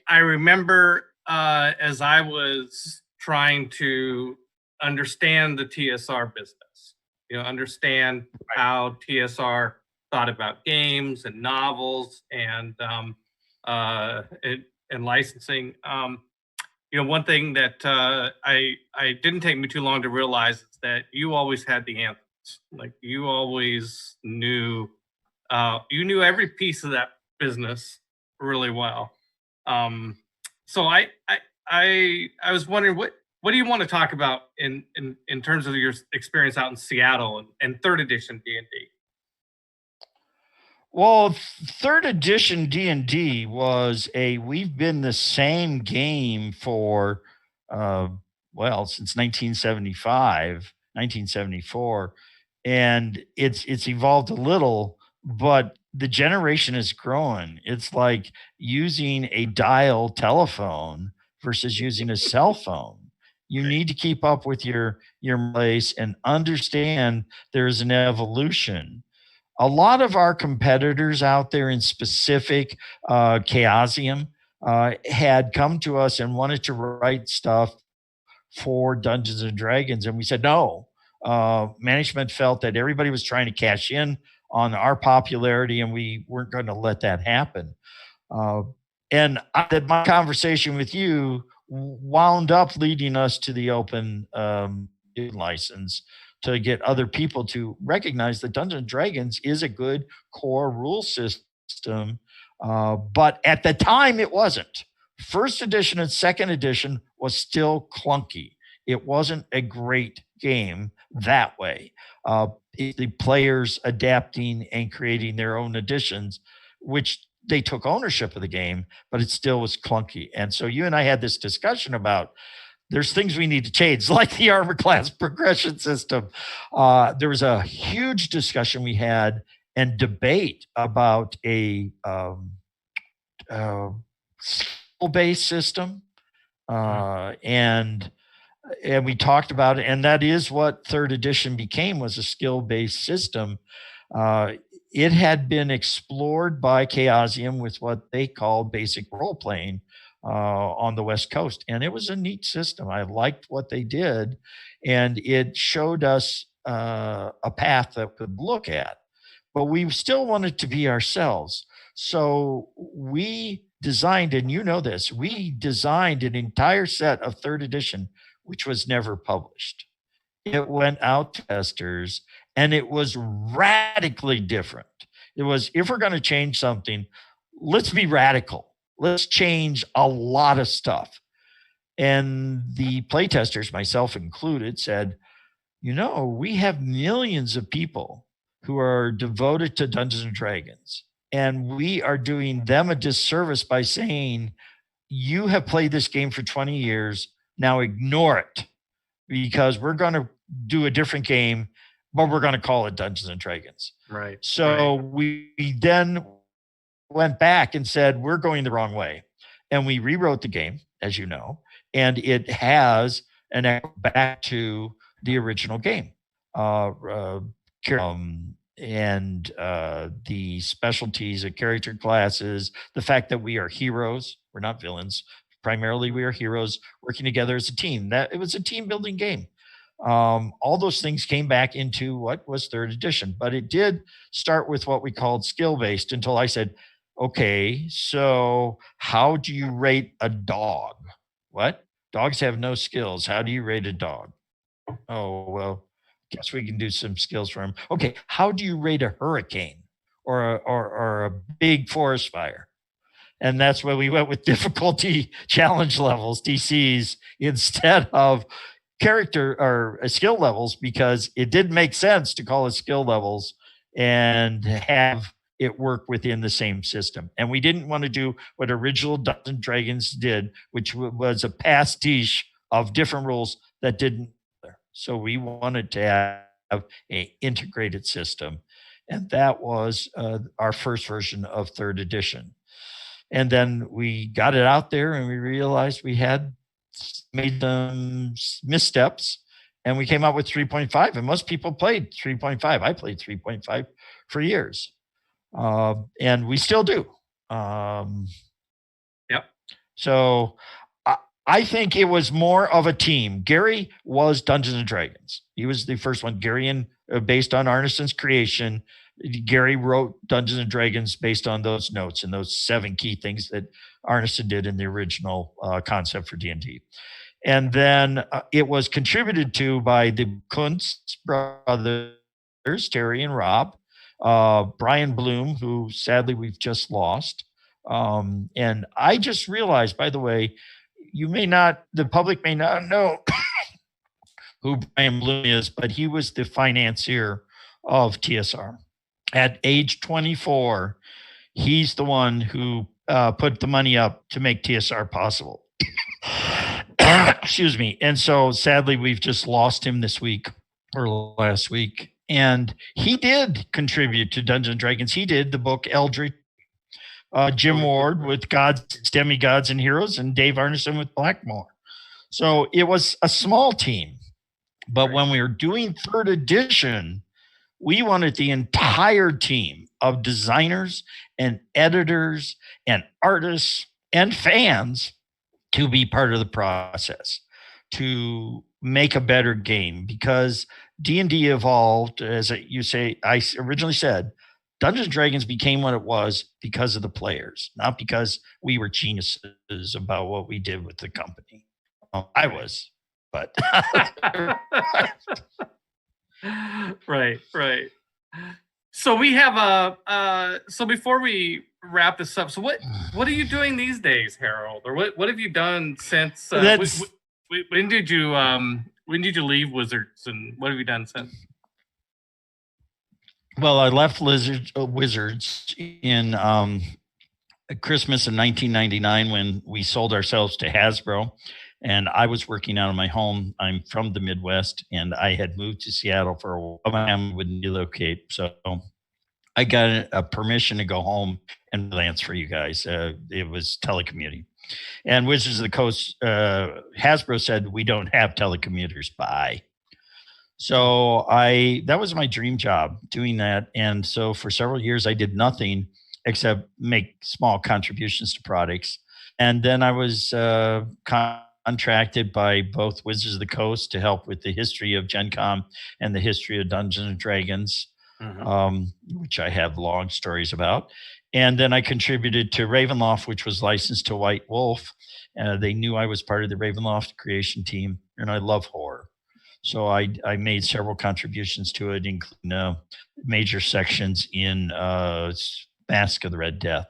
remember as I was trying to understand the TSR business, understand how TSR thought about games and novels and licensing. One thing that I didn't take me too long to realize is that you always had the answers. Like you always knew, you knew every piece of that business really well. So I was wondering what do you want to talk about in terms of your experience out in Seattle and third edition D&D? Well, third edition D&D was we've been the same game for, since 1975, 1974. And it's evolved a little, but the generation is growing. It's like using a dial telephone versus using a cell phone. You need to keep up with your place and understand there's an evolution. a lot of our competitors out there in specific, Chaosium, had come to us and wanted to write stuff for Dungeons and Dragons, and we said no. Management felt that everybody was trying to cash in on our popularity, and we weren't going to let that happen. That my conversation with you wound up leading us to the open license to get other people to recognize that Dungeons and Dragons is a good core rule system. But at the time, it wasn't. First edition and second edition was still clunky. It wasn't a great game that way. The players adapting and creating their own editions, which they took ownership of the game, but it still was clunky. And so you and I had this discussion about there's things we need to change, like the armor class progression system. There was a huge discussion we had and debate about a skill-based system. And we talked about it, and that is what third edition became, was a skill-based system. It had been explored by Chaosium with what they called basic role-playing on the West Coast, and it was a neat system. I liked what they did, and it showed us a path that we could look at, but we still wanted to be ourselves. So we designed, and you know this, we designed an entire set of third edition, which was never published. It went out to testers, and it was radically different. It was, if we're going to change something, let's be radical. Let's change a lot of stuff. And the playtesters, myself included, said, you know, we have millions of people who are devoted to Dungeons and Dragons, and we are doing them a disservice by saying, you have played this game for 20 years, now ignore it, because we're going to do a different game, but we're going to call it Dungeons and Dragons. Right. So we then went back and said, we're going the wrong way. And we rewrote the game, as you know, and it has an echo back to the original game. And the specialties of character classes, the fact that we are heroes, we're not villains. Primarily, we are heroes working together as a team. That it was a team building game. All those things came back into what was third edition, but it did start with what we called skill based until I said, okay, so how do you rate a dog? What? Dogs have no skills. How do you rate a dog? Oh, well, guess we can do some skills for him. Okay, how do you rate a hurricane or a big forest fire? And that's where we went with difficulty challenge levels, DCs, instead of character or skill levels, because it did make sense to call it skill levels and have it work within the same system. And we didn't want to do what original Dungeons and Dragons did, which was a pastiche of different rules that didn't. So we wanted to have an integrated system. And that was our first version of third edition. And then we got it out there and we realized we had made some missteps, and we came out with 3.5, and most people played 3.5. I played 3.5 for years. And we still do. Yep. So I think it was more of a team. Gary was Dungeons and Dragons. He was the first one. Gary, based on Arneson's creation, Gary wrote Dungeons and Dragons based on those notes and those 7 key things that Arneson did in the original concept for D&D. And then it was contributed to by the Kuntz brothers, Terry and Rob, Brian Bloom, who sadly we've just lost. And I just realized, by the way, the public may not know who Brian Bloom is, but he was the financier of TSR. At age 24, he's the one who put the money up to make TSR possible. Excuse me. And so sadly, we've just lost him this week or last week. And he did contribute to Dungeons and Dragons. He did the book Eldritch, Jim Ward with Gods, Demigods, and Heroes, and Dave Arneson with Blackmore. So it was a small team. But when we were doing third edition, We wanted the entire team of designers and editors and artists and fans to be part of the process to make a better game, because D&D evolved, as you say, I originally said, Dungeons and Dragons became what it was because of the players, not because we were geniuses about what we did with the company. I was, but right. So we have so before we wrap this up, so what are you doing these days, Harold? Or what have you done since when did you leave Wizards, and what have you done since? Well, I left Wizards in Christmas of 1999 when we sold ourselves to Hasbro, and I was working out of my home. I'm from the Midwest, and I had moved to Seattle for a while. My family wouldn't relocate, so I got a permission to go home and freelance for you guys. It was telecommuting. And Wizards of the Coast, Hasbro said, we don't have telecommuters. Bye. So that was my dream job, doing that. And so for several years, I did nothing except make small contributions to products. And then I was contracted by both Wizards of the Coast to help with the history of Gen Con and the history of Dungeons and Dragons, which I have long stories about. And then I contributed to Ravenloft, which was licensed to White Wolf. They knew I was part of the Ravenloft creation team, and I love horror. So I made several contributions to it, including major sections in Mask of the Red Death.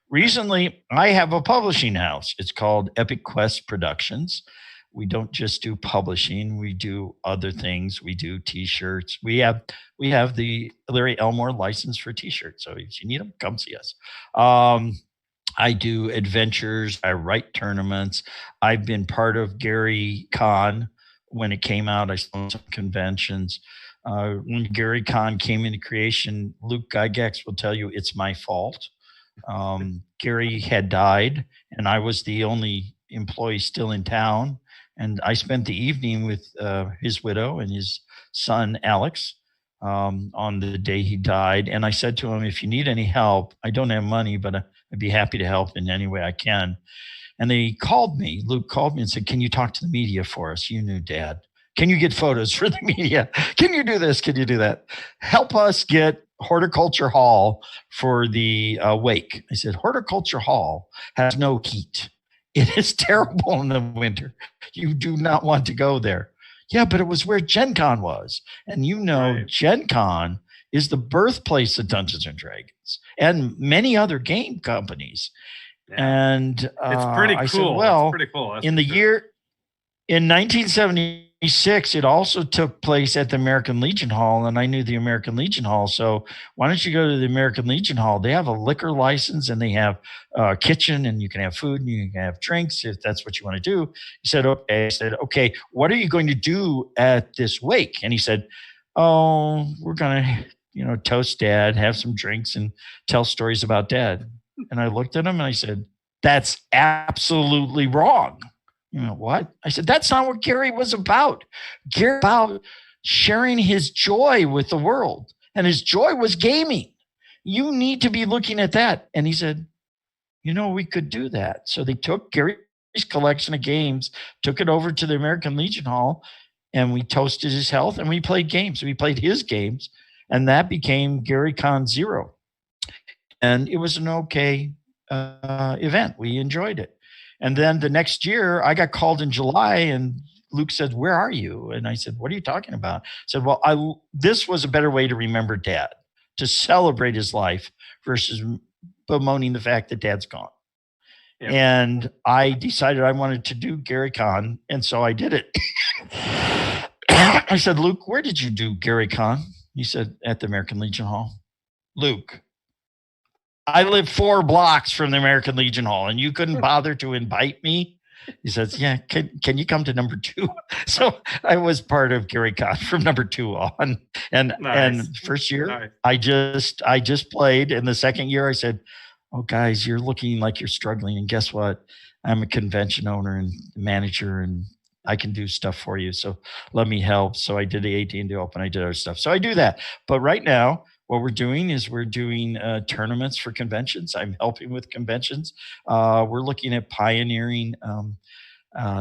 Recently, I have a publishing house. It's called Epic Quest Productions. We don't just do publishing; we do other things. We do T-shirts. We have the Larry Elmore license for T-shirts. So if you need them, come see us. I do adventures. I write tournaments. I've been part of Gary Con when it came out. I saw some conventions. When Gary Con came into creation, Luke Gygax will tell you it's my fault. Gary had died, and I was the only employee still in town. And I spent the evening with his widow and his son, Alex, on the day he died. And I said to him, if you need any help, I don't have money, but I'd be happy to help in any way I can. And they called me. Luke called me and said, can you talk to the media for us? You knew Dad. Can you get photos for the media? Can you do this? Can you do that? Help us get Horticulture Hall for the wake. I said, Horticulture Hall has no heat. It is terrible in the winter. You do not want to go there. Yeah, but it was where Gen Con was. And right. Gen Con is the birthplace of Dungeons and Dragons and many other game companies. Yeah. And it's pretty cool. I said, well, it's pretty cool. In 1976, it also took place at the American Legion Hall, and I knew the American Legion Hall. So why don't you go to the American Legion Hall? They have a liquor license, and they have a kitchen, and you can have food, and you can have drinks if that's what you want to do. He said, okay. I said, okay, what are you going to do at this wake? And he said, oh, we're going to, toast Dad, have some drinks, and tell stories about Dad. And I looked at him, and I said, that's absolutely wrong. What? I said, that's not what Gary was about. Gary was about sharing his joy with the world. And his joy was gaming. You need to be looking at that. And he said, we could do that. So they took Gary's collection of games, took it over to the American Legion Hall, and we toasted his health, and we played games. We played his games, and that became Gary Con Zero. And it was an okay event. We enjoyed it. And then the next year, I got called in July, and Luke said, where are you? And I said, what are you talking about? I said, well, this was a better way to remember Dad, to celebrate his life versus bemoaning the fact that Dad's gone. Yeah. And I decided I wanted to do Gary Con, and so I did it. I said, Luke, where did you do Gary Con? He said, at the American Legion Hall. Luke, I live 4 blocks from the American Legion Hall, and you couldn't bother to invite me? He says, yeah, can you come to number 2? So I was part of Gary Con from number 2 on. And first year, nice. I just played. And the second year I said, oh, guys, you're looking like you're struggling. And guess what? I'm a convention owner and manager, and I can do stuff for you. So let me help. So I did the AT&T Open. I did our stuff. So I do that. But right now, what we're doing is we're doing tournaments for conventions. I'm helping with conventions. We're looking at pioneering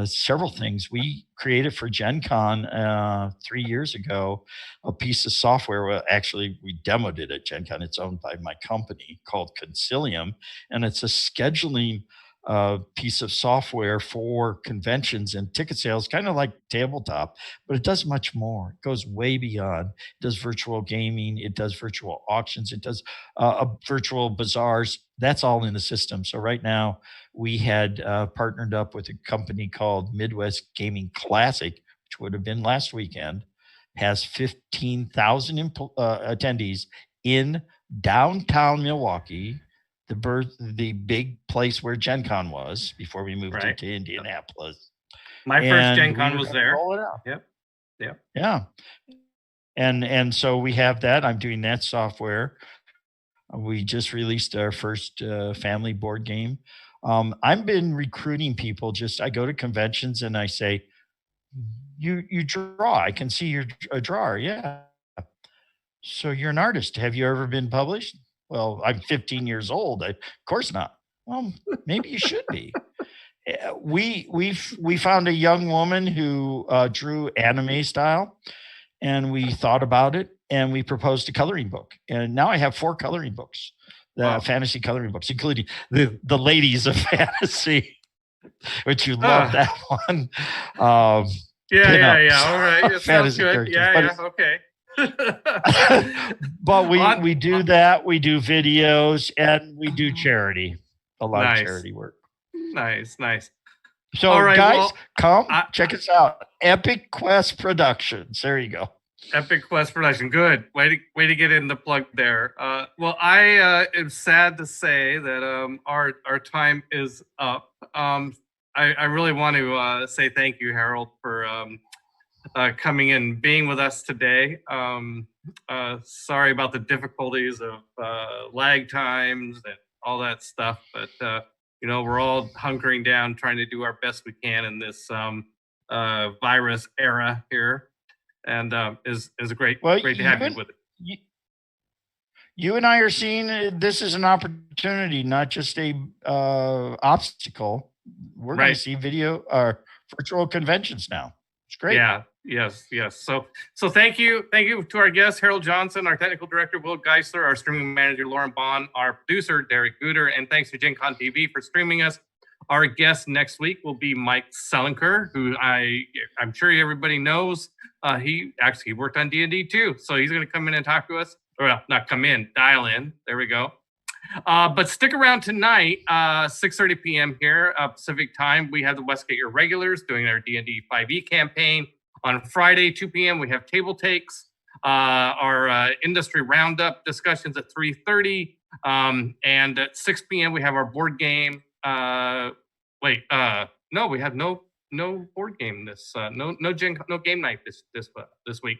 several things. We created for Gen Con 3 years ago a piece of software. Well, actually, we demoed it at Gen Con. It's owned by my company called Concilium, and it's a scheduling piece of software for conventions and ticket sales, kind of like Tabletop, but it does much more. It goes way beyond. It does virtual gaming. It does virtual auctions. It does virtual bazaars. That's all in the system. So right now, we had partnered up with a company called Midwest Gaming Classic, which would have been last weekend, has 15,000 attendees in downtown Milwaukee, the big place where Gen Con was before we moved Right. to Indianapolis. My first And Gen we Con were was gonna there. roll it out. Yep. Yeah. And so we have that. I'm doing that software. We just released our first family board game. I've been recruiting people. I go to conventions and I say, you draw. I can see you're a drawer. Yeah. So you're an artist. Have you ever been published? Well, I'm 15 years old. Of course not. Well, maybe you should be. We found a young woman who drew anime style, and we thought about it, and we proposed a coloring book. And now I have 4 coloring books, fantasy coloring books, including the Ladies of Fantasy, which you love that one. Yeah. All right. It sounds good. Yeah. Okay. But we do that. We do videos and we do charity. A lot of charity work. Nice. So all right, guys, come check us out. Epic Quest Productions. There you go. Epic Quest Production. Good. Way to get in the plug there. Well, I am sad to say that our time is up. I really want to say thank you, Harold, for coming in, being with us today. Sorry about the difficulties of lag times and all that stuff, but we're all hunkering down, trying to do our best we can in this virus era here, and is great to have you with it. You and I are seeing this as an opportunity, not just a obstacle. We're going to see video or virtual conventions now. It's great. Yeah. Yes. So thank you to our guest Harold Johnson, our technical director Will Geisler, our streaming manager Lauren Bond, our producer Derek Guter, and thanks to Gen Con TV for streaming us. Our guest next week will be Mike Selinker, who I'm sure everybody knows. He worked on D&D too, so he's going to come in and talk to us. Or not come in, dial in. There we go. But stick around tonight, 6:30 p.m. here, Pacific time. We have the Westgate Your Regulars doing their D&D 5e campaign. On Friday, 2 p.m., we have Table Takes, our industry roundup discussions at 3:30. And at 6 p.m., we have our board game. No, we have no board game no game night this week.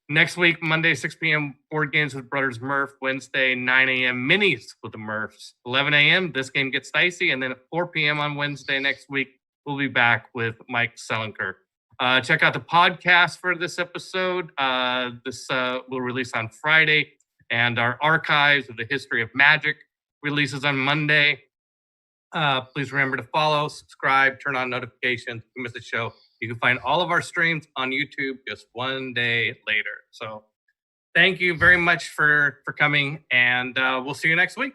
Next week, Monday, 6 p.m., board games with Brothers Murph. Wednesday, 9 a.m., minis with the Murphs. 11 a.m., this game gets dicey. And then at 4 p.m. on Wednesday next week, we'll be back with Mike Selinker. Check out the podcast for this episode. This will release on Friday. And our archives of the history of magic releases on Monday. Please remember to follow, subscribe, turn on notifications. If you miss the show, you can find all of our streams on YouTube just one day later. So thank you very much for coming, and we'll see you next week.